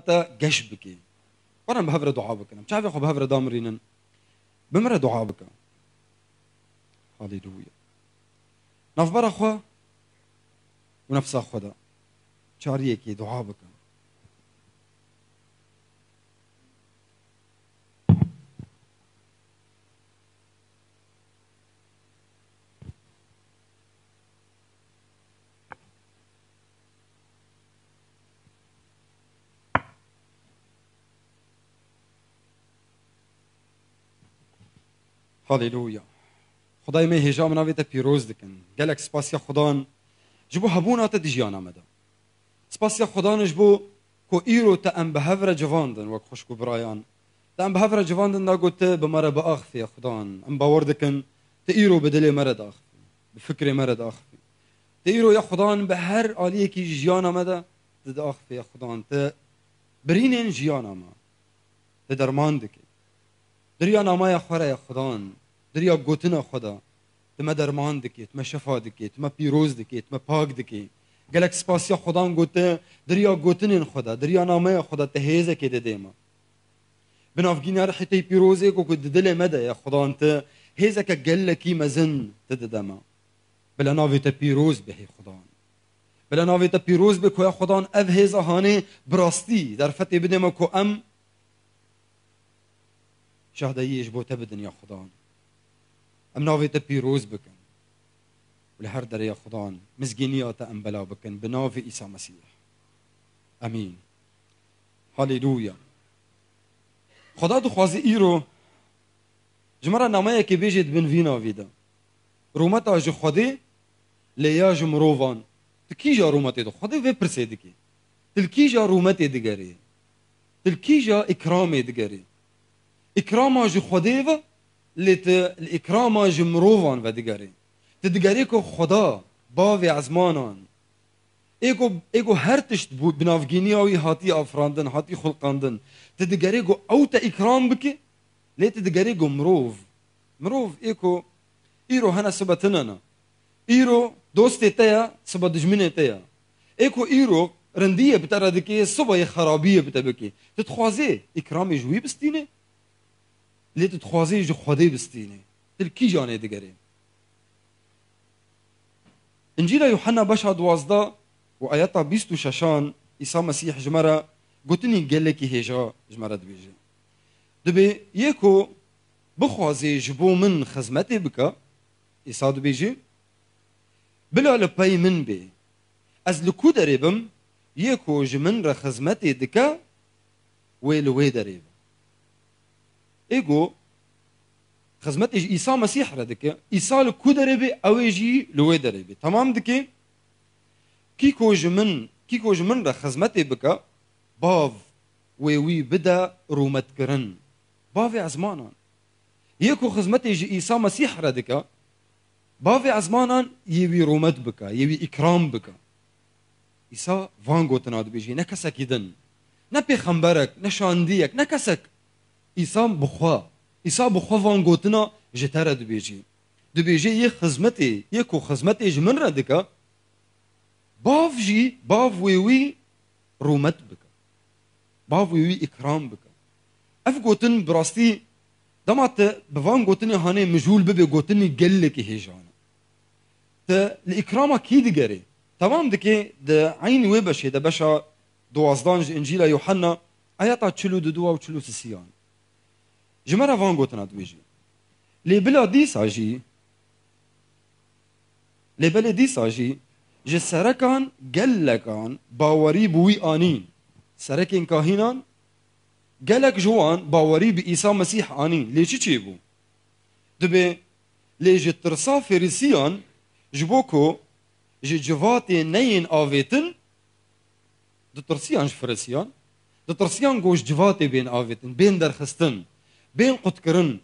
تا گش بکی ورن بهفر دعا بکنم چاوی خو بهفر دامرینن بمره دعا بکن هاليلويا نفبر خو ونفس خدا چاریه کی دعا بکن هاليلويا خدای می هجا مناویت پیروز دکن گلک سپاسیا خدان جبو هبونا تا دیجیانا مدا سپاسیا خدان جبو کو ایرو تا ام بهفر جواندن وک خوشکو برایان تا ام بهفر جواندن دا گوت بمره باخفی خدان ام باور دکن تا ایرو بدل مرد اخفی بفکر مرد اخفی تا ایرو یا خدان به هر آلیه کی جیانا مدا تد اخفی خدان تا برینین جیانا ما تا درمان دکی دریا نامای خوره خدان دریا گوتنا خدا تما درمان دکی تما شفا دکی تما پیروز دکی تما پاک دکی گلک سپاسیا خدان گوته دریا گوتنین خدا دریا نامای خدا تهیزه که ده دیما بنافگین رحیتی پیروزه کو کد دل مده یا خدا انت هیزه که گلکی مزن تددما بلا ناوی تا پیروز به خدان بلا ناوی تا پیروز به یا خدان او هیزه هانه براستی در فتح بدیم کو ام شهداییش بوته بدن یا خدان ام ناوی تا پیروز بکن ولهر در یا خدان مزگینیات ام بلا بکن بناوی عیسی مسیح امین هاليلويا خدا دخوازی ایرو جمرا نامه که بیجید بن وینا ویدا رومت آج خودی لیا جمرووان تکی جا رومت دو خودی وی پرسیدی که تلکی جا رومت دگری تلکی جا اکرام دگری اکرام آج خودی و لیت الاکرام آج مرووان و دگری تدگری که خدا باوی ازمانان ایگو هر تشت بود بنافگینی آوی هاتی آفراندن هاتی خلقاندن تدگری گو او تا اکرام بکی لی تدگری گو مروف ایرو هنه سبا تنانا ایرو دوست تیا سبا دجمن تیا ایرو رندیه بتا ردکی سبا خرابیه بتا بکی تتخوازی اکرام جوی بستینه لی تتخوازی جو خودی بستینه تل کی جانه دگری انجیل یوحنا بشا 12 و آیاتا 26 عیسی مسیح جمره گوتنی گله کی هجا جمره دبیجه دبی یکو بخوازی جبو من خدمتی بکا عیسی دبیجه بلا لپای من بی از لکو دریبم یکو جمن را خدمتی دکا ویلوی دریبم ایگو خدمتی عیسی مسیح را دکا عیسی لکو دریبی اویجی لوی دریبی تمام دکی کیکو جمن را خدمتی بکا باو وی بدا رومت کرن باوی ازمانان یکو خدمتی عیسی مسیح را دکا باوی ازمانان یوی رومت بکا یوی اکرام بکا عیسی وان گوتنا دبیجی نه کسک یدن نه پیغمبرک نه شاندیک نه کسک عیسی بخوا وان گوتنا جتر دبیجی یکو خدمتی جمن را دکا باو وی رومت بکا باو وی اکرام بکا اف گوتن براستی دمات بوان گوتنی هانه مجهول ببی گوتنی گله کی هیجانه تا الاکرام کی دگری تمام دکی د عین وی بشه د بشا 12 انجیل یوحنا آیاتا 42 و 43 جمره وان گوتنا دویجی لی بلا دی ساجی جه سرکان گلکان باوری بوی آنین سرکین کاهینان گلک جوان باوری به عیسی مسیح آنین لی چی بو؟ دبی لی جه ترسا فریسیان جبو کو جه جوات نین آویتن ده ترسیان فریسیان ده ترسیان گوش جوات بین آویتن بین درخستن بین قد کرن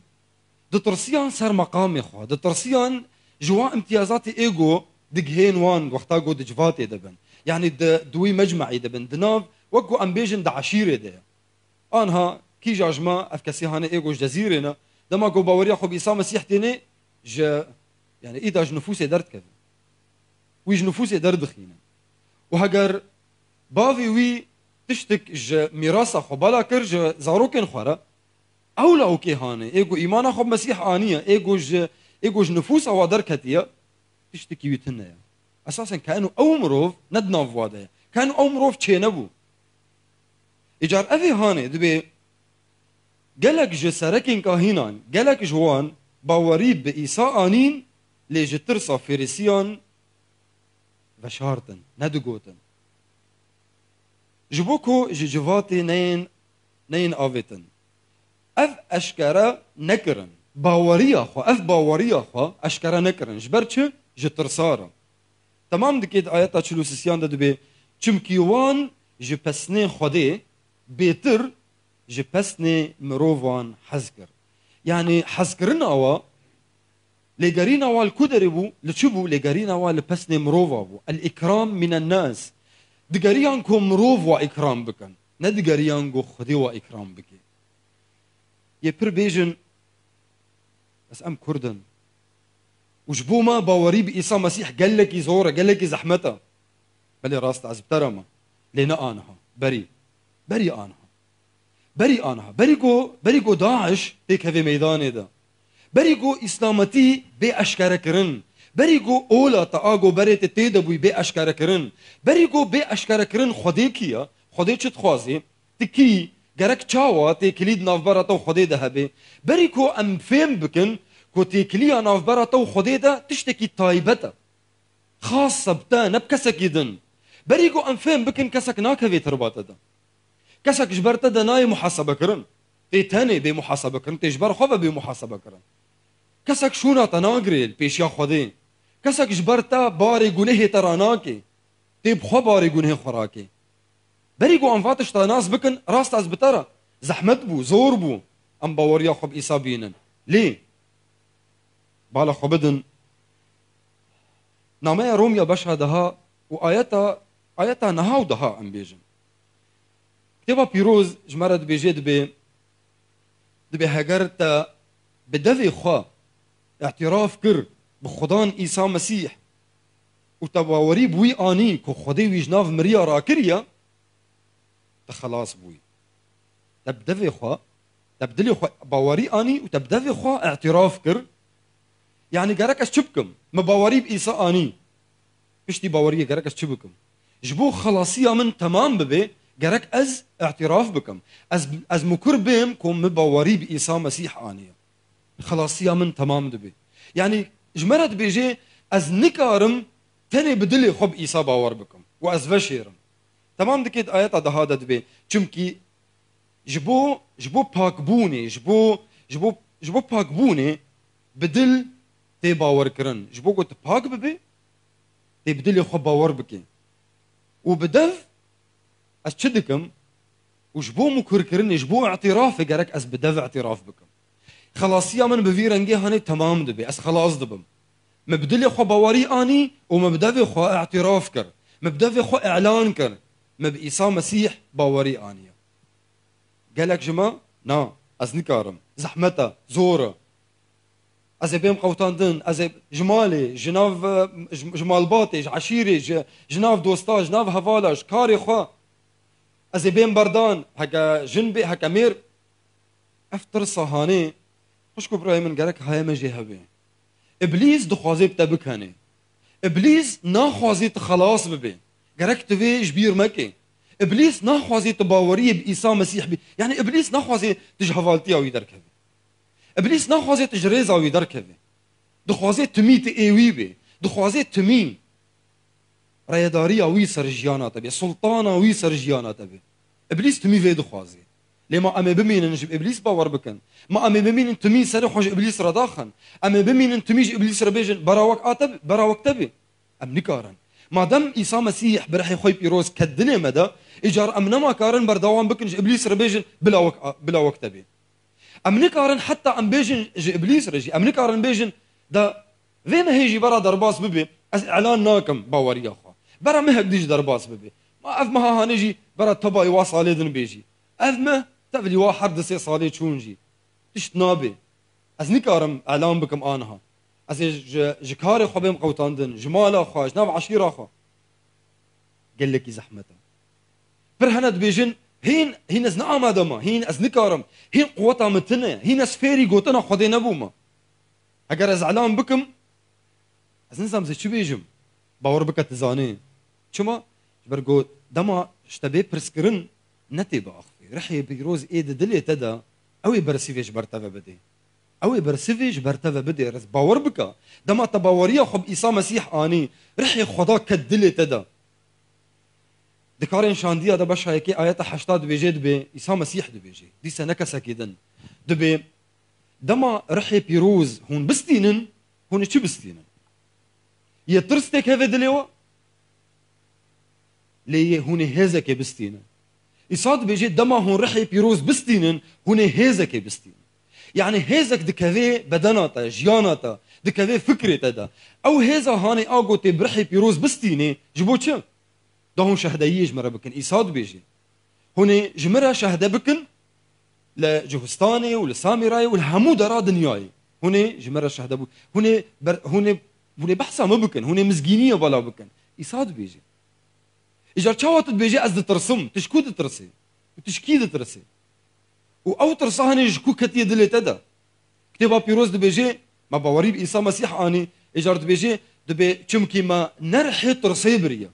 ده ترسیان سر مقام خواه ده ترسیان جوا امتیازات ایگو دقهين وان وقتا قد جفاتي دبن يعني دوي مجمعي دبن دناف وقو امبيجن دا عشيرة ده انها كي جاجما افكسي هانا ايغوش جزيرنا دما قو باوريا خو بيسا مسيح تيني يعني ايداج نفوسي درد كذا ويج نفوسي درد خينا وهجر باوي وي تشتك ج ميراث خو بالا كر ج زاروكن خورا اولا اوكي هاني ايجو ايمان خو مسيح انيه ايجو ج نفوس او دركتيه تشتكي ويتنا اساسا كانوا او مروف ندنا فواده كانوا او مروف تشينبو ايجار افي هاني دبي قالك ج سركن كاهينان قالك جوان باوريب بإيسا آنين ليج ترصى فيريسيان وشارتن ندقوتن جبوكو جواتي نين آويتن اف اشكرا نكرن باوريا خو اف باوريا خو اشكرا نكرن جبرچ جترسارا تمام دكيد آياتا چلوسيسيان دبي چمكيوان جپسني خودي بيتر جپسني مروفان حزكر يعني حزكرنا وا لجارينا والكدربو لتشبو لجارينا والبسني مروفا بو الإكرام من الناس دجاريانكو مروف وإكرام بكن ندجاريانكو خدي وإكرام بكي يبر بيجن بس أم كردن وجبو ما باوري بإيسا مسيح قال لك يزورة قال لك زحمتها بلي راست عزبترما لنا أنها بري أنها بريكو داعش هيك هذي ميداني ده بريكو إسلامتي بأشكار كرن بريكو أولا تاغو بريت تيدبوي بأشكار كرن بريكو بأشكار كرن خديكيا خدي چت خوازي تكي جرك چاوا تكليد نافبرا تو خدي دهبي بريكو ام فهم بكن كو تكليا نافبرا تو خدي ده تشتكي تايبتا خاصة بتا نبكسك يدن بريكو ام فهم بكن كسك ناكفي ترباتا ده كسك جبرتا ده ناي محاسبة كرن تي تاني بي محاسبة كرن تجبر خوفا بي محاسبة كرن كسك شونا تناغريل بيشيا خدي كسك جبرتا باري گنه تراناكي تي بخو باري گنه خوراكي بريقو انفاتش تناس بكن راست از بترا زحمت بو زور بو ام باوريا خب إيسا بينن ليه بالا خبدن نامه روميا بشهدها وآياتا نهاو دها ام بيجن كتابا بيروز جمرد بيجي دبي هاجرتا بدفي خوا اعتراف كر بخدان إيسا مسيح وتباوري بوي آني كو خدي ويجناف مريا راكريا تخلاص بوي تبدفي خوا تبدلي خوا باوري آني وتبدفي خوا اعتراف كر يعني جاركس شبكم ما باوري بإيسا آني بشتي باوري جاركس شبكم جبو خلاصية من تمام ببي جارك از اعتراف بكم از مكر بهم كم مباوري بإيسا مسيح آني خلاصية من تمام دبي يعني جمرت بيجي از نكارم تاني بدلي خب إيسا باور بكم واز بشيرم تمام دكيد آيات هذا دبي چمكي جبو باكبوني جبو باكبوني بدل تي باور كرن جبو قلت باك ببي تي بدلي خب باور بكي وبدف از چدكم وجبو مكر كرن جبو اعترافي جارك از بدف اعتراف بكم خلاصيا من بفيرنجي هاني تمام دبي اس خلاص دبم مبدلي خو باوري اني ومبدفي خو اعتراف كر مبدفي خو اعلان كر مبإيسا مسيح باوري اني قالك جما نا از نكارم زحمتا زورة از بيم قوتاندن از جمالي جناف جمال باطي عشيري جناف دوستا جناف هفالاش كاري خو از بيم بردان هكا جنبي هكا مير افتر صهاني خوشكو ابراهيم قالك هاي مجي هبي ابليس دخوازي بتبكهني ابليس ناخوازي تخلاص ببي قالك تبي جبير مكي ابليس ناخوازي تباوري بإيسا مسيح بي يعني ابليس ناخوازي تجهفالتي او يدركبي ابليس ناخوازي تجريز او يدركبي دخوازي تميت ايوي بي دخوازي تمي ريداري او يسر جيانات بي سلطان او يسر جيانات بي ابليس تمي في دخوازي لما أمي بمين نجيب إبليس باور بكن ما أمي بمين أنتمي سرخوج إبليس رداخن أمي بمين أنتميج إبليس ربيجن براوك آتب براوك تبي أم نكارن ما دام إيسا مسيح برح خوي بيروز كدني مدى إجار أم نما كارن بردوام بكن إبليس ربيجن بلاوك تبي أم نكارن حتى أم بيجن إبليس رجي أم نكارن بيجن دا فين هيجي برا درباس ببي از إعلان ناكم باور يا أخوة برا ما هقديش درباس ببي ما أف ما هنجي برا تبا يواصل لدن بيجي أف ما تبلي واحد دسي صالي تشونجي تشت نابي از نكارم اعلام بكم انها از جكاري خو بهم قوتاندن جمال اخو جناب عشيره اخو قال لك زحمته فرهنا دبيجن هين از نعم آدما هين از نكارم هين قوتا متنا هين از فيري قوتنا خدي نبوما اگر از علام بكم از نظام زي چو بيجم باور بك تزاني چما برگو دما اشتبه پرسكرن نتي باخفي رحي بيروز ايد دلي تدا اوي برسيفيش برتفه بدي اوي برسيفيش برتفه بدي رز باور بك دما تباوريه خب عيسى مسيح اني رحي خدا كدلي تدا دكارين شانديا دا باش هيك ايات 80 بيجي دبي عيسى مسيح دبيجي دي سنه كسكيدن دبي دما رحي بيروز هون بستينن هون شو بستينن يترستك هذا دليوا ليه هون هزك بستينن يصاد بيجي دما هون رحي بيروز بستينن هون هزك بستينن يعني هزك دكافي بدناتا جياناتا دكافي فكرة دا او هزا هاني اغو تي برحي بيروز بستيني جبو چه ده هون شهدايي جمرة بكن يصاد بيجي هون جمرة شهدا بكن لجهستاني ولسامراي والهمو درا دنياي هون جمرة شهدا بو هون بحثا ما بكن هون مزجينية بلا بكن يصاد بيجي اجار چاوات بيجي از ترسم تشكو ترسي وتشكي ترسي او ترساني جكو كتي دلي تدا كتابا بيروز دبيجي ما باوري بعيسى مسيح اني اجار دبيجي دبي چمكي ما نرحي ترسي بريا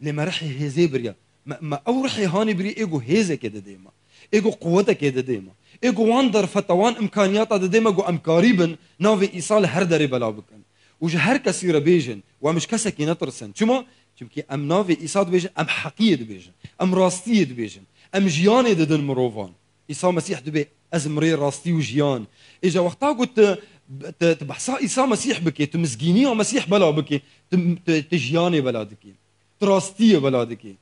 لما رحي هزي بريا ما او رحي هاني بري ايجو هزي كده ديما ايجو قوته كده ديما ايجو واندر فتوان امكانياتا ديما جو امكاريبن نافي عيسى هردري بلا بكن وج هر كثير بيجن ومش كسكي نترسن شما چونكي ام نافي عيسى بيجن ام حقيقه بيجن ام راستيه بيجن ام جياني ددن مروفان عيسى مسيح دبي ازمري راستي وجيان اجا وقتها قلت تبحثا عيسى مسيح بكي تمسكينيه مسيح بلا بكي تجياني بلا دكي تراستيه بلا دكي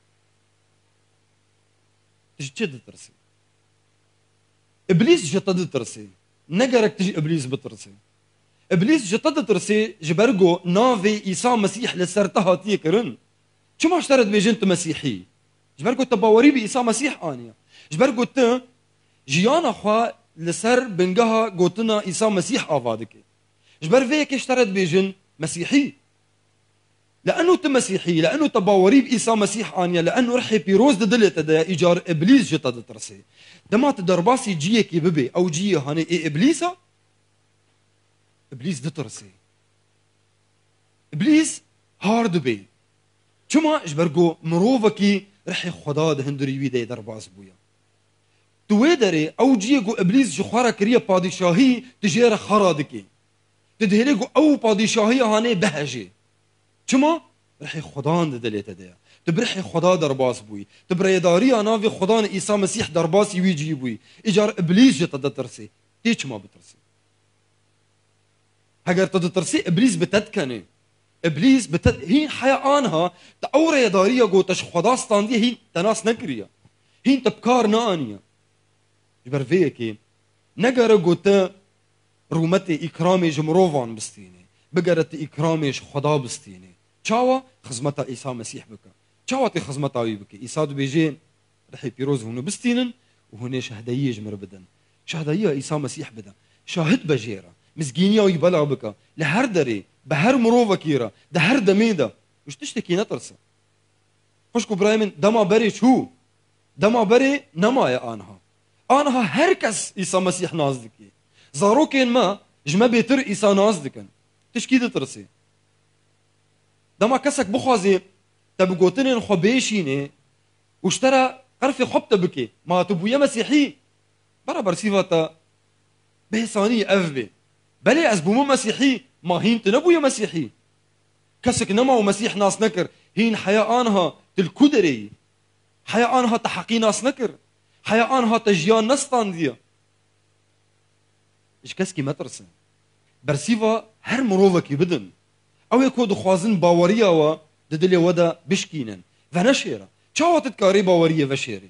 تجد ترسي ابليس جتد ترسي نجرك تجي ابليس بترسي ابليس جتد ترسي جبرجو نافي عيسى مسيح لسرتها تيكرن شو ما اشترت بجنت مسيحي جبرجو تباوري بعيسى مسيح انيا جبرجو ت جيانا خوا لسر بنجها قوتنا عيسى مسيح افادك جبر فيك اشترت بجن مسيحي لانه مسيحي لانه تباوري بعيسى مسيح انيا لانه رحي بيروز دلت دا ايجار ابليس جتد ترسي دمات درباسي جيك ببي او جي هاني اي ابليسا ابليس دترسي ابليس هارد بي شما جبرجو مروفكي رحي خدا هندري ويدي درباس بويا تويدري او جيجو ابليس جخوارا كريا بادشاهي تجيرا خرادكي تدهليجو او بادشاهي هاني بهجي شما رحي خدا دليت ديا تبرحي خدا درباس بوي تبريداري انا في خدا عيسى مسيح درباس يجي بوي اجار ابليس جت ترسي تيش ما بترسي هاجر تدترسي ابليس بتدكني ابليس هين حيانها تاوري داريه جو تش خدا ستاندي هين تناس نكريا هين تبكار نانيا جبر فيكي نجر جوت رومتي اكرامي جمروفان بستيني بقرت اكرامي خدا بستيني تشاوا خزمتا عيسى مسيح بك تشاوا تي خزمتا وي بك عيسى بيجي رح بيروز هون بستينن وهون شهدايه جمر بدن شهدايه عيسى مسيح بدن شاهد بجيره مسكينيا ويبلع بك لهردري بهر مروفا كيرا ده هر دميدا وش تشتكي نترسا خوشكو برايمن دما بري شو دما بري نما يا انها هركس عيسى مسيح نازدكي زاروكين ما جما بيتر عيسى نازدكن تشكي ترسي دما كسك بخوازي تبقوتنين خبيشيني واشترى قرفي خبت بكي ما تبويا مسيحي برابر سيفاتا بهساني افبي بلي ازبومو مسيحي ما هين تنبويا مسيحي كسك نما ومسيح ناس نكر هين حياة انها تلكدري حياة انها تحقي ناس نكر حياة انها تجيان نستان ديا ايش كسكي مترسن برسيفا هر مروفكي بدن او يكو دخوازن باوريا و ددلي ودا بشكينن فنشيرا تشاوت تكاري باوريا وشيري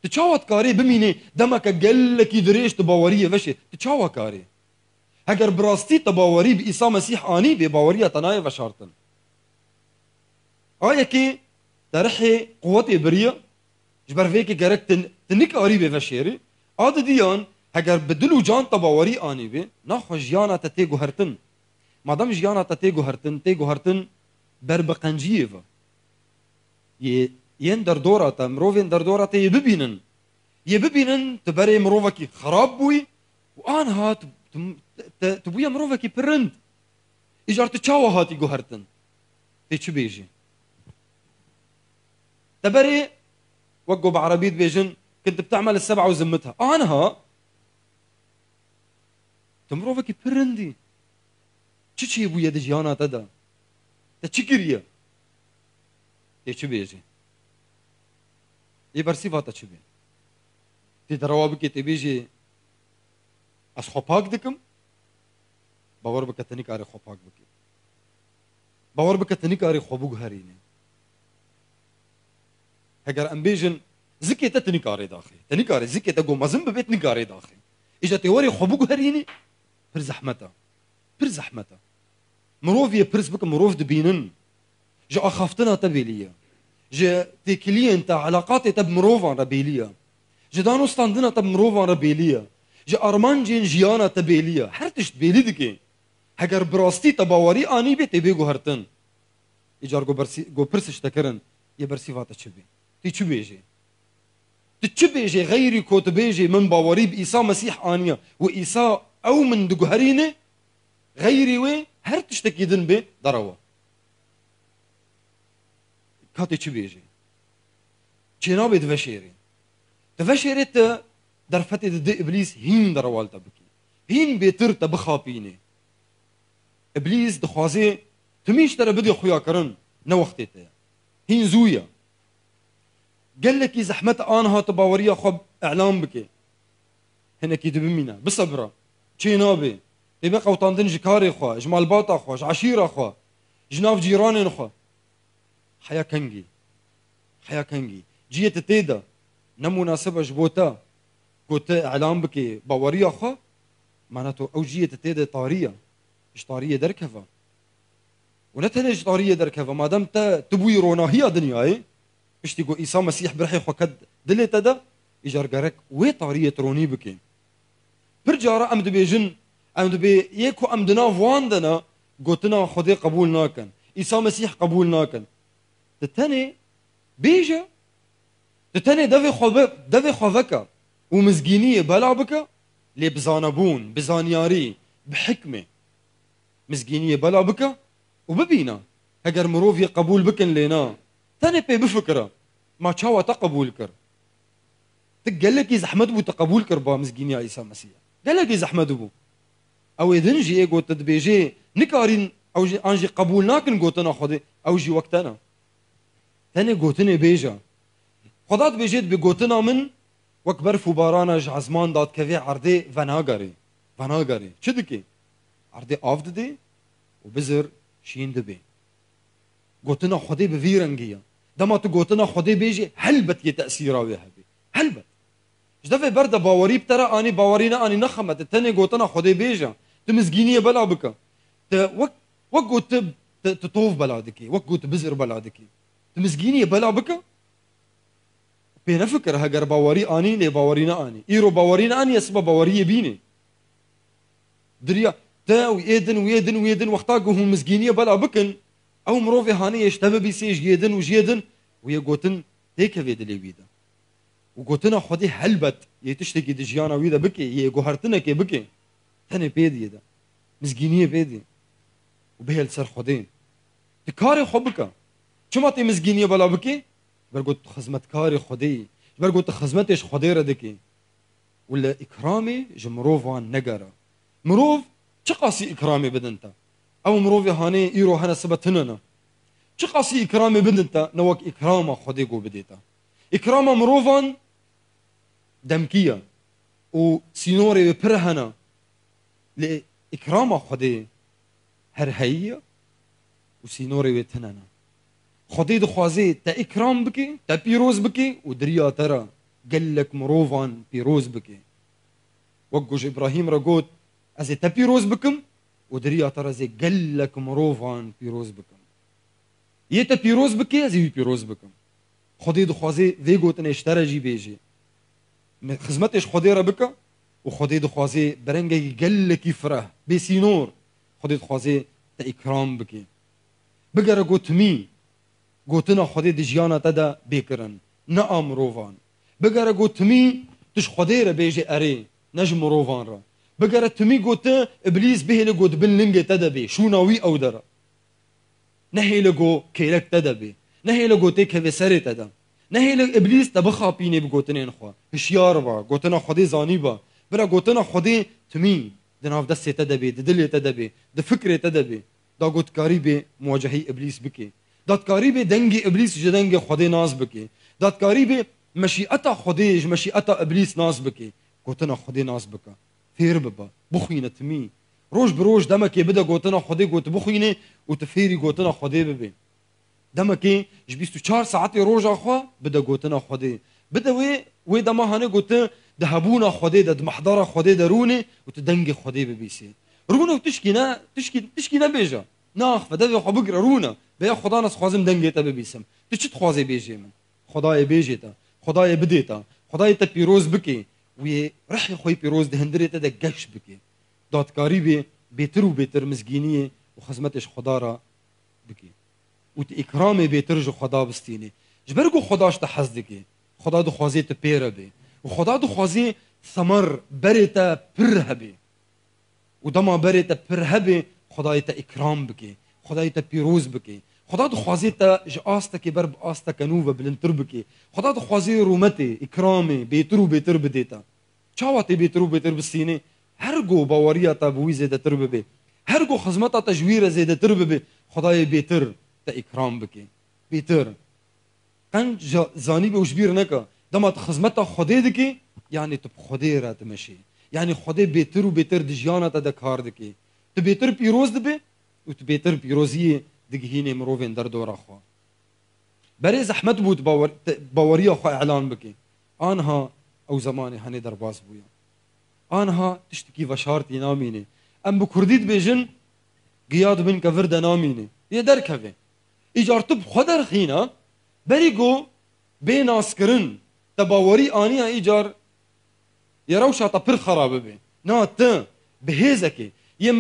تشاوت كاري بميني دمك قلك يدريش تباوريا وشي تشاوا كاري اگر براستي تباوري بعيسى مسيح اني بباوريا تناي وشارتن آیا که درحي قوتي بريا جبر فيكي جرك تنك قريبه وشيري عاد ديان اگر بدلو جان تباوري اني بي ناخو جيانا تتيجو هرتن مادام جيانا تتيجو هرتن تيجو هرتن بربقنجيفا ين دردورة مروفين دردورة يببينن تبري مروفكي خراب بوي وان هات تبويا مروفكي برند إجار تشاو هاتي جوهرتن تيش بيجي تبري وقوا بعربية بيجن كنت بتعمل السبعة وزمتها أنا تمروفكي برندي تشي بويا دجيانا تدا تشكريا تيش بيجي يبرسي فاتا تشبي تدروابك تبيجي از خوپاک دکم باور بکتنی کاری خوپاک بکی باور بکتنی کاری خوبوگ هرینه اگر ام بیجن زکی تتنی کاری داخل تنی کاری زکی تگو مزم ببیت نکاری داخل اجا تیوری خوبوگ هرینه پر زحمتا مروف يبرز بك مروف دبينن جا اخافتنا تبيليه جا تكلين تا علاقاتي تب مروفان ربيليه جا دانو ستاندنا تب مروفان ربيليه جا ارمان جين جيانا تبيليه هرتش تبيلي دكي هگر براستي تباوري اني بي تبي گوهرتن اجار گو برسش تكرن يبرسي فاتا تشبي تي تشبيجي تتشبيجي غيري كوتبيجي من باوري بإيسا مسيح آنيا وإيسا أو من دقهرينه غيري وي هر تشتكي دن بي دروا كاتي تشبيجي جنابي دفشيري تا درفتي دي إبليس هين دروالتا بكي هين بيتر تبخابيني إبليس دخوازي تميش ترى بدي خويا كرن نوختي تا هين زويا قال لك زحمت انها تباوريه خب اعلام بك هنا كي دبمينا بصبره تشينابي تبقى قوطاندن جكاري خو جمال باطا خو عشيره خو جناف جيران خو حيا كنجي جيت تيدا نمناسبه جبوتا كوت اعلام بك باوريه خو معناته او جيت تيدا طاريه مش طاريه دركفه ونتهنج طاريه دركفه ما دام تبوي روناهيه دنياي بشتي جو عيسى مسيح برحي خكد دلت دا اجار جارك وي طاريه روني بكين برجاره امد بيجن امد بي يكو امدنا فواندنا قوتنا خدي قبول ناكن عيسى مسيح قبول ناكن تتني بيجا تتني دفي خوفك ومزجينيه بلا بك لي بزانبون بزانياري بحكمه مزجينيه بلا بك وببينا هجر مروفي قبول بكن لينا تاني بي بفكره ما تشاوى تقبول كر تقال لك زحمت بو تقبول كر با مسكين يا عيسى مسيح قال لك زحمت بو او يدنجي ايغو تدبيجي نكارين او جي انجي قبول ناكن قوتنا خدي او جي وقتنا تاني قوتنا بيجا خدات بيجيت بقوتنا من وكبر فبارانا عزمان داد كفي عردي فناغاري چدكي عردي افد دي وبزر شين دبي قوتنا خدي بفيرنجيا دما تو قوتنا خدي بيجي هلبت يتأثيرا وهبي هلبت جدفي برده باوري بترى اني باورينا اني نخمت التاني قوتنا خدي بيجا تمزجينيه بلا بك وقت تطوف بلادكي وقت بزر بلادكي تمزجينيه بلا بك بين فكر هجر باوري اني لي باورينا اني ايرو باورينا اني اسباب باوريه بيني دريا تا ويدن وقتاقهم مزجينيه بلا بكن او مروفي هاني يشتبه بيسي جيدن ويقوتن تيكا في دلي ويدا وقوتنا خدي هلبت يتشتكي دجيانا ويدا بكي يقوهرتنا كي بكي تاني بيدي دا مزجينيه بيدي وبهي السر خدين تكاري خبكا شما تي مزجينيه بلا بكي برقوت خزمت كاري خدي برقوت خزمتش خدي ردكي ولا اكرامي جمروفان نقرا مروف شقاسي اكرامي بدنتا او مروفي هاني ايرو هنا سبتننا شقاسي اكرامي بدنتا نوك اكرامه خدي قو بديتا اكرامه مروفان دمكيه وسينوري ببرهنا لاكرامه خدي هرهيه وسينوري وتننا خدي دخوازي تا اكرام بكي تا بيروز بكي ودريا ترى قال لك مروفان بيروز بكي وقوش ابراهيم رقوت ازي تا بيروز بكم ودريا ترى زي قال لك مروفان بيروز بكم يتا بيروز بكي زي بيروز بكم خدي دخوازي فيغوت اشترى جي بيجي خزمتش خدي ربكا وخدي دخوازي برنجي قال لك يفرح بسينور خدي دخوازي تا اكرام بكي بقى رقوت مي گوتنا خودی دجیانا تدا بیکرن نه امروان بگره گوتمی تش خودی را بیجی اری نج مروان را بگره تمی گوته ابلیس بهله گوت بن لنگ تدا بی شو ناوی او درا نهیل گو کیرک تدا بی نهیل گوته که سری تدا نهیل ابلیس تبخا پینه بگوتنین خوا هشیار با گوتنا خودی زانی با برا گوتنا خودی تمی دناف دست تدا بی دل تدا بی د فکر تدا بی دا گوتکاری بی مواجهه ابلیس بکی دادکاری به دنگ ابلیس جدنگ خودی ناز بکی دادکاری به مشیعت خودی مشیعت ابلیس ناز بکی گوتنا خودی ناز بکا فیر ببا بخوینه تمی روش بروش دمکی بده گوتنا خودی گوت بخوینه و تفیری گوتنا خودی ببی دمکی ج 24 ساعت روز اخوا بده گوتنا خودی بده وی دما هنه گوته دهبونا خودی د محضر خودی درونه و تدنگ خودی ببیسی رونه تشکی نه بیجا ناخ فده خو بگره رونه به خدا نس خوازم دنگی تا ببیسم تو چی خوازی بیجی من خدای بیجی تا خدای بدی تا خدای تا پیروز بکی وی رحی خوی پیروز دهندری تا ده گش بکی دادکاری بی بیتر و بیتر مزگینی و خدمتش خدا را بکی و تا اکرام بیتر جو خدا بستینی جبرگو خداش تا حز دکی خدا دو خوازی تا پیره بی و خدا دو خوازی ثمر بری تا پر هبی و دما بری تا پر هبی خدای تا اکرام بکی خدای تا پیروز بکی خدا دو خوازی تا جاستا کی برب آستا کنو و بلنتر بکی خدا دو خوازی رومتی اکرامی بیتر و بیتر بدیتا چاواتی بیتر و بیتر بستینی هر گو باوریا تا بوی زیده تر ببی هر گو خدمتا تجویر زیده تر ببی خدای بیتر تا اکرام بکی بیتر قنج زانی به وشبیر نکا دما خدمتا خدای دکی یعنی تو خدای را تمشی یعنی خدای بیتر و بیتر دجیانا تا دکار دکی تو بیتر پیروز دبی و تو بیتر پیروزی دگهینه مروفین در دور خوا برای زحمت بود باوری خوا اعلان بکی آنها او زمانی هنی در باز بویا آنها تشتکی و شارتی نامینه ام بکردید بیجن گیاد بین که ورد نامینه یه در که ایجار تب خودر خینا بری گو بی ناسکرن تباوری آنی ایجار یه روشا تا پر خرابه بی نا تا بهیزکی یه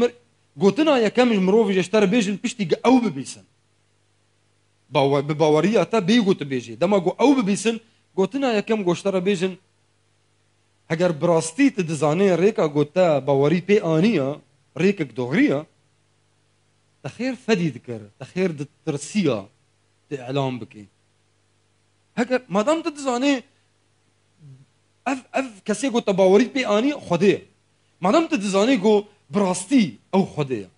گوتنا یکمش مروفی جشتر بیجن پشتی گا او ببیسن بباوریا تا بیگوت بیجی دما گو او ببیسن گوتنا یکم گوشتر بیجن اگر براستی تدزانه ریکا گوتا باوری پی آنیا ریکک دوغریا تخیر فدی دکر تخیر ترسیا اعلام بکی اگر مادام تدزانه اف کسی گوتا باوری پی آنی خوده مادام تدزانه گو براستی او خدایا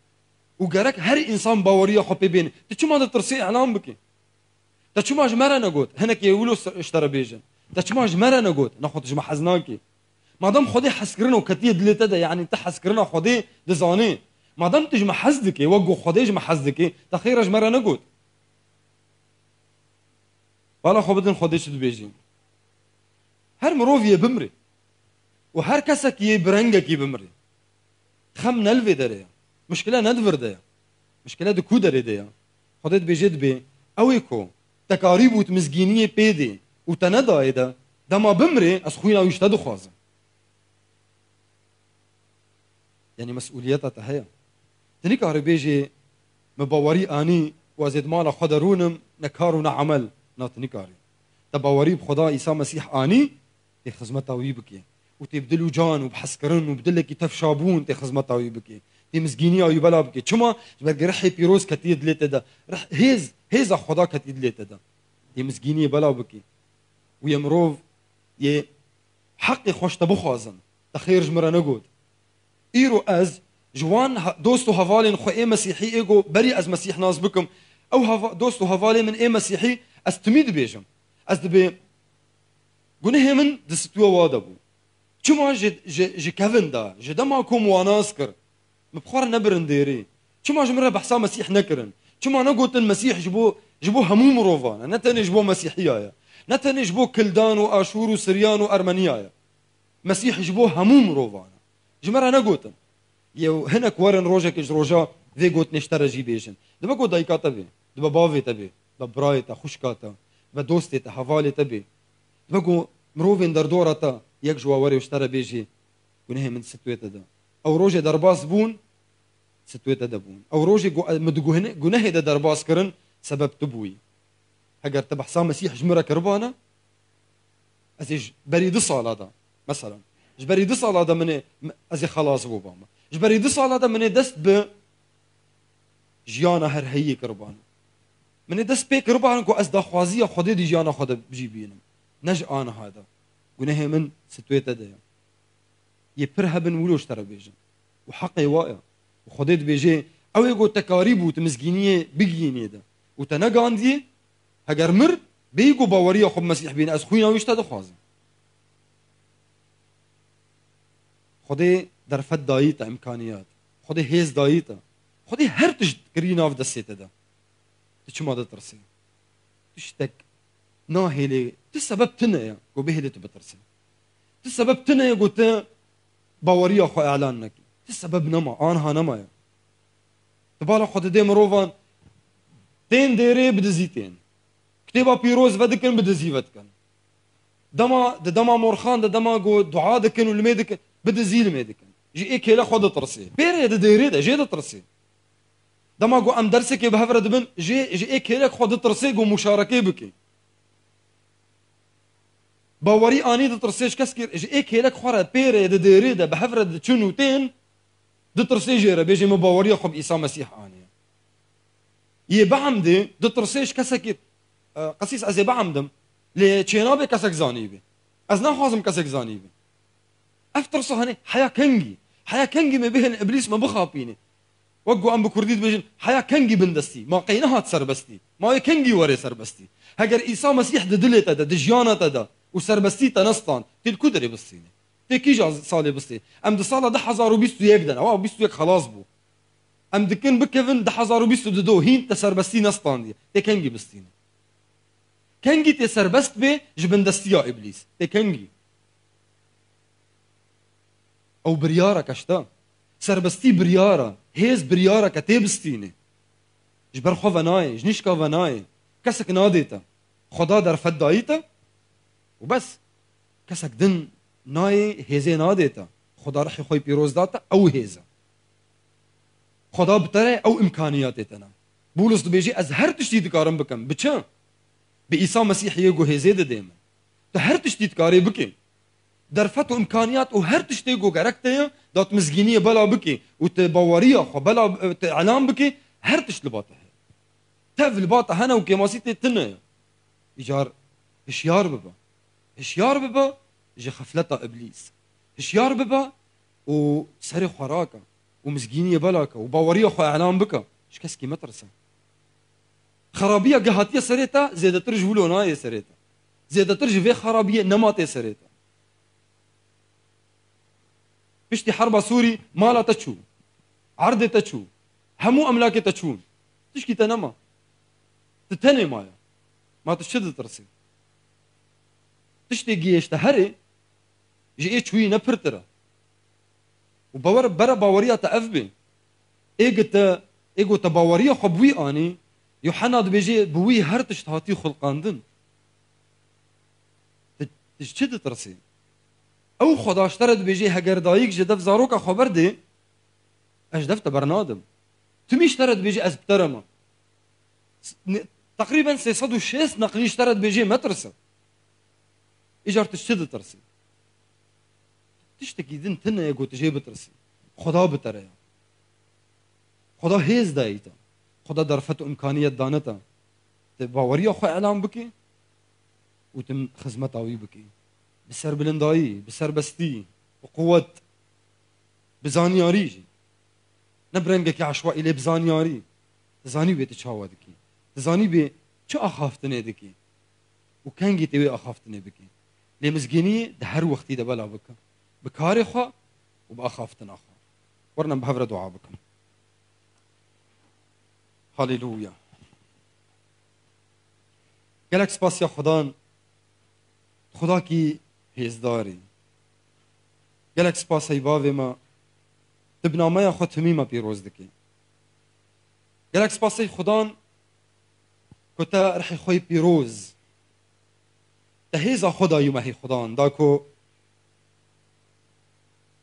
و گرک هر انسان باوریا خو ببین تو چما د ترسی اعلام بکی تا چما جمره نگوت هنك يقولوا اشترى بيجن تا چما جمره نگوت ناخذ جما حزناكي مادام خدي حسكرنا وكتي دلته ده يعني انت حسكرنا خدي دزاني مادام تجمع حزدك وقو خدي جمع حزدك تخير جمره نگوت ولا خو بدن خدي شد بيجين هر مروفيه بمري وهر كسك يبرنجك بمري خم نلوي دريا مشكله ندفر ديا مشكله دكو دري ديا خدت بجد بي اويكو تكاريب وتمزجينيه بيدي وتندا ايدا دما بمري اسخوينا ويشتدو خازن يعني مسؤوليتها تهيا تني كاري بيجي مباوري اني وازيد مالا خدرونم نكارو عمل ناتني كاري تباوري بخدا عيسى مسيح اني دي خدمتها ويبكي وتبدلوا جان وبحسكرن وبدلك تفشابون تي خدمتها ويبكي دي مسكينيه ويبلا بكي چما برجع رحي بيروز كتيد ليت ده رح هيز خدا كتيد ليت ده دي مسكينيه بلا بكي ويمروف ي حقي خوش تبخازن تخير جمره نقود ايرو از جوان دوستو هفالين خو اي مسيحي ايجو بري از مسيح ناس بكم او دوستو هفالي من اي مسيحي از تميد بيجم از دبي قونه من دستوا وادبو چما ج كيفن دا جدما كوم واناسكر مبخار نبرن ديري چما جمره بحسا مسيح نكرن چما نقوت المسيح جبو هموم روفان نتني جبو مسيحيه نتني جبو كلدان واشور وسريان وارمنيا مسيح جبو هموم روفان جمره نقوتن يو هناك ورن روجك روجا في قوت نشترى جي بيجن دبا قو دايكا تبي دبا بافي تبي دبا برايتا خوشكاتا بدوستي حوالي تبي دبا قو مروفين دردورتا يك جواوري واشترى بيجي ونهي من ستويتا دا او روجي درباس بون ستويتا دا بون او روجي مدقو هنا قنهي دا درباس كرن سبب تبوي هەگەر تە بەحسا مەسیح ژمرە کردبانە ئەزێ بەری 2 ساڵادا مثلا ji berî 2 ساڵادا min ez ê xelas bû bama ji berî 2 ساڵادا min ê dest bi jiyana her heyî kiribane min ê dest pê kiribane ku ez daxwaziya Xwedê dî jiyana xwe de jî bînim ne ji aniha de gunehê min stûyê te de ye yê pir hebin wilo ji te re bêjin û heqê wa ye û Xwedê dibêje ew ê got te karî bû tu mizgîniyê bigînî de û te negandiye heger mir bêyî ku baweriya xwe bi Mesîh bîne ez xwîna wî ji te dixwazim Xwedê derfet dayî te imkaniyat Xwedê hêz dayî te Xwedê her tişt kirî nav destê te de tu çima ditirsî tu ştek nahêlê tu sebeb tune ye ku bihêlê tu bitirsî tu sebeb tune ye ku te baweriya xwe elan nekî tu sebeb nema aniha nema ye tu bala xwe didê mirovan tên dêrê bidizî tên kitêba pîroz vedikin bidizî vedikin dema di dema morxan di dema ku dua dikin û limê dikin bidizî limê dikin ji ê kêle xwe ditirsî pêrê di dêrê de jê ditirsî dema ku em dersekê bi hev re dibin ji ê kêlek xwe ditirsî ku muşarekê bikî bawerî anî ditirsê ji keskê ji ê kêlek xwe re pêrê di dêrê de bi hev re diçin û tên ditirsê jê re bêjê min baweriya xwe bi Îsa Mesîh aniye yê biemdê ditirsê ji kesekê qesîs ez ê biemdim lê çênabê kesek zanî bê ez naxwazim kesek zanî bê ev tirsa henê heya kengî heya kengî me bihên iblîs me bixapîne wek ku em bi Kurdî dibêjin heya kengî bin destî ma qey nehat serbestî ma wê kengî were serbestî heger Îsa Mesîh di dilê te de di jiyana te de û serbestî te nestan tê ku derê bistîne tê kîja salê bistê em di sala 2021 de ewa 21 xelas bû em dikin bikevin 2022 hîn te serbestî nestandiye tê kengî bistîne kengî tê serbest bê ji bin destiya iblîs tê kengî ew biryareke ji te serbestî biryara hêz biryareke tê bistîne ji ber xwe ve nayê ji nîşka ve nayê kesek nadê te Xweda derfet dayî te û bes kesek din nayê hêzê nadê te Xweda rihê xwe pîroz da te ew hêz e Xweda bi te re ew imkaniyatê te ne Bulus dibêje ez her tiştî dikarim bikim bi çi bi Îsa Mesîhiyê ku hêzê didê min tu her tiştî dikarî bikî derfet û imkaniyat û her tiştê ku gerek te ye da tu mizgîniyê bela bikî û tu baweriya xwe bela tu elan bikî her tişt li ba te heye tev li ba te hene û kêmasî tê tune ye îcar hişyar bibe hişyar bibe ji xefleta iblîs hişyar bibe û serê xwe rake û mizgîniyê belake û baweriya xwe elan bike ji keskî metirse xerabiya gehatiye serê te zêdetir ji wilo nayê serê te zêdetir ji vê xerabiyê nema tê serê te piştî herba Sûrî mala te çû erdê te çû hemû emlakê te çûn tişkî te nema tu tenê maye ma tu çi ditirsî tiştê gihêşte herê ji ê çûyî ne pirtir e û bawer bere baweriya te ev bê êgo te baweriya xwe bi wî anî Yuhana dibêje bi wî her tişt hatî xulqandin tu ji çi ditirsî ew xwedaşter e dibêje heger dayîk ji dev zaroka xwe berdê ez ji dev te bernadim tu mîşter e dibêje ez bi te re me teqrîben 306 neqlî ji te re dibêje metirse îcar tu ji çi ditirsî tiştekî din tune ye ku tu jê bitirsî Xweda bi te re ye Xweda hêz dayî te Xweda derfet û imkaniyet dane te tu baweriya xwe elan bikî û tu xizmeta wî bikî bi serbilindayî bi serbestî bi quwet bi zanyarî jî ne bi rengekî eşwaî lê bi zanyarî tu zanî wê tu çawa dikî tu zanî wê çi axaftinê dikî û kengî tê wê axaftinê bikî lê mizgîniyê di her wextî de bela bike bi karê xwe û bi axaftina xwe werna bi hev re dua bikin Halleluja gelek spasiya Xwedan Xweda kî hêzdarî gelek spas ey bavê me tu bi nameya xwe timî me pîroz dikî gelek spas ey Xwedan ku te rihê xwe pîroz te hêza xwe dayî me hey Xwedan da ku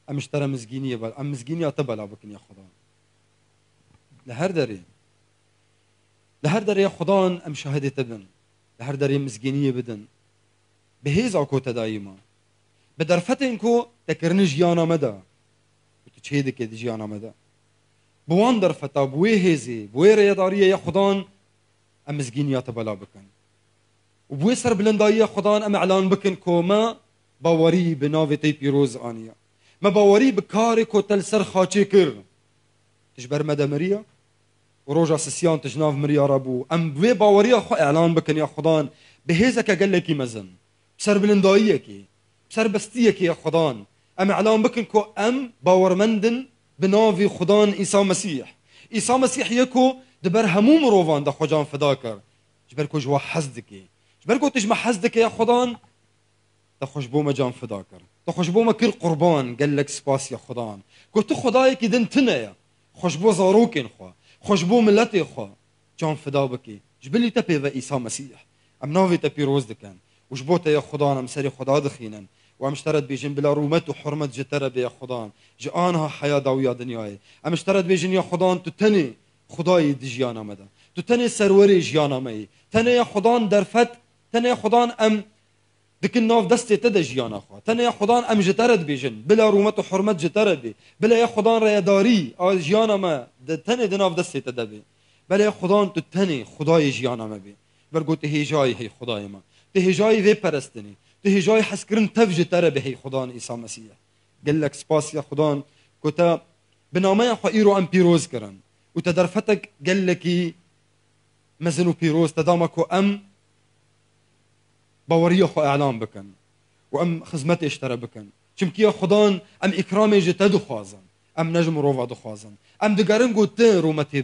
em ji te re mizgîniyê em mizgîniya te bela bikin ya Xwedan li her derê Li her derê Xwedan em şahidê te bin لهر داری مزگینی بدن بهیزا کو تدایما بدرفتن کو تکرن جیانا مدا تو چه دکه دی جیانا مدا بوان درفتا بوی هیزی بوی ریداریه یا خدان ام مزگینیات بلا بکن و بوی سر بلندایی خدان ام اعلان بکن کو ما باوری بناوی تی پیروز آنیا ما باوری بکاری کو تل سر خاچه کر تجبر مدى مريا وروجا سسيان تجناف مريا رابو ام بوي باوريا خو اعلان بكن يا خدان بهيزك قال لك مزن بسر بلندايك بسر بستيك يا خدان ام اعلان بكن كو ام باور مندن بنافي خدان عيسى مسيح عيسى مسيح يكو دبر هموم روفان دا خجان فداكر جبر كو جوا حزدك جبر كو تجمع حزدك يا خدان تخش بو مجان فداكر تخش بو ما كل قربان قال لك سباس يا خدان كو تو خدايك دن تنيا خوشبو زاروكين خوا خوشبو ملتي خوا جان فدا بكي جبلي تبي و عيسى مسيح ام نافي تبي روز دكان وجبوتا يا خدان ام سري خدا دخينن وام اشترت بيجن بلا رومت وحرمة جترب يا خدان جانها حياة داوية دنياي ام اشترت بيجن يا خدان تتني خداي دجيانا مدا تتني سروري جيانا مي تني يا خدان درفت تني يا خدان ام دكن ناف دستي تدا جيانا خوا تني يا خدان ام جترد بيجن بلا رومت وحرمة جترب بلا يا خدان ريداري او جيانا ما تني دناف دستي تدا بي بلا يا خدان تتني خداي جيانا ما بي برگو تهجاي هي خداي ما تهجاي في پرستني تهجاي حسكرن تفج ترى به خدان عيسى مسيح قال لك سباس يا خدان كتا بنامه خو ايرو ام بيروز كرن وتدرفتك قال لك مزنو بيروز تدامكو ام باوريه خو اعلان بكن وام خدمتي اشترى بكن چمكي يا خدان ام اكرامي جتدو خوازن ام نجم روفا دو خوازن ام دگرن گوت رومتي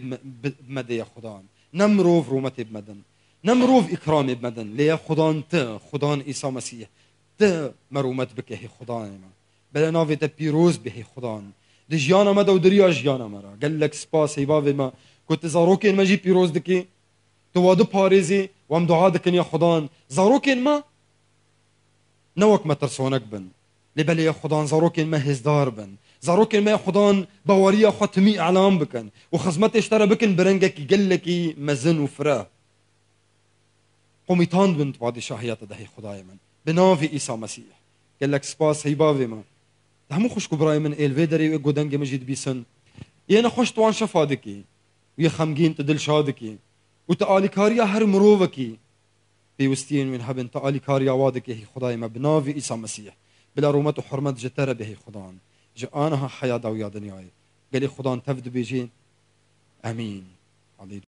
بمدي يا خدان نمروف رومتي بمدن نمروف اكرامي بمدن ليا خدان ت خدان عيسى مسيح ت مرومت بك هي خدان ما بلا نافي ت بيروز به خدان دي جيانا ما دو دريا جيانا مرا قال لك سباس هي بابي ما كنت زاروكين ما جي بيروز دكي توادو باريزي وام دعاء دكن يا خدان زاروكين ما نوك ما ترسونك بن لبلا يا خدان زاروكين ما هزدار بن زاروكين ما يا خدان باوريا ختمي اعلام بكن وخزمت اشترى بكن برنجك قال لك مزن وفراه قوميتان بنت بادشاهيات دهي خداي من بنافي عيسى مسيح قال لك سباس هي بابي ما همو خوش كبراي من الفيدري وغودنج مجيد بيسن يانا خوش طوان شفادكي ويا خمجين تدل شادكي وتالي كاريا هر مروفكي بيوستين من هبن تالي كاريا وادكي هي خداي ما بنافي عيسى مسيح بلا رومت وحرمت جتره به خدان جانها حياه داويا دنياي قال لي خدان تفد بيجي امين